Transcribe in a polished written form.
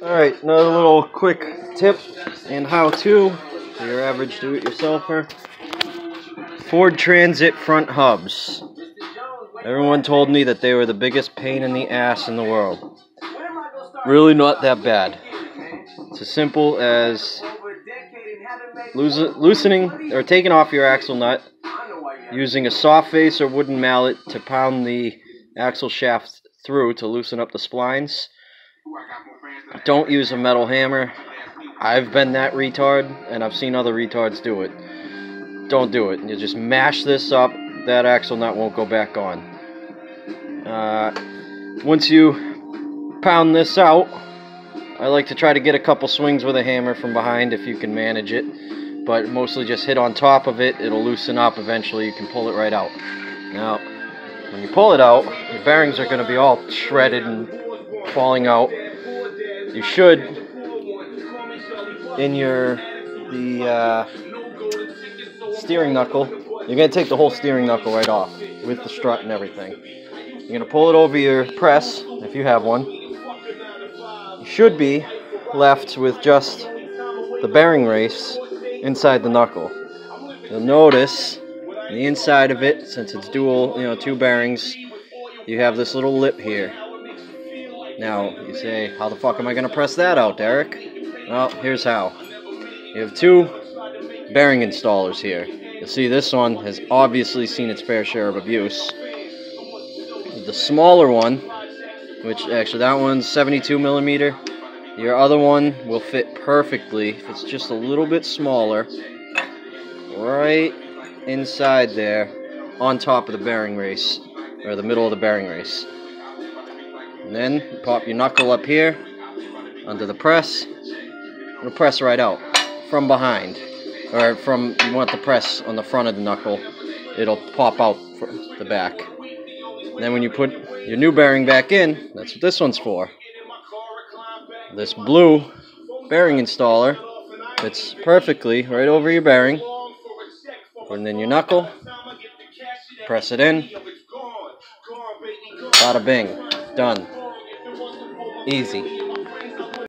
Alright, another little quick tip and how-to for your average do-it-yourselfer. Ford Transit front hubs. Everyone told me that they were the biggest pain in the ass in the world. Really not that bad. It's as simple as loosening or taking off your axle nut, using a soft face or wooden mallet to pound the axle shaft through to loosen up the splines. Don't use a metal hammer. I've been that retard, and I've seen other retards do it. Don't do it. You just mash this up, that axle nut won't go back on. Once you pound this out, I like to try to get a couple swings with a hammer from behind if you can manage it, but mostly just hit on top of it. It'll loosen up. Eventually you can pull it right out. Now, when you pull it out, the bearings are going to be all shredded and falling out. You should, in the steering knuckle, you're going to take the whole steering knuckle right off with the strut and everything. You're going to pull it over your press, if you have one. You should be left with just the bearing race inside the knuckle. You'll notice on the inside of it, since it's dual, two bearings, you have this little lip here. Now, you say, how the fuck am I going to press that out, Derek? Well, here's how. You have two bearing installers here. You'll see this one has obviously seen its fair share of abuse. The smaller one, which actually that one's 72 millimeter, your other one will fit perfectly if it's just a little bit smaller, right inside there on top of the bearing race, or the middle of the bearing race. And then you pop your knuckle up here under the press. It'll press right out from behind, or from, you want the press on the front of the knuckle, it'll pop out from the back. And then when you put your new bearing back in, that's what this one's for. This blue bearing installer fits perfectly right over your bearing. Put it in your knuckle, press it in, bada bing, done. Easy.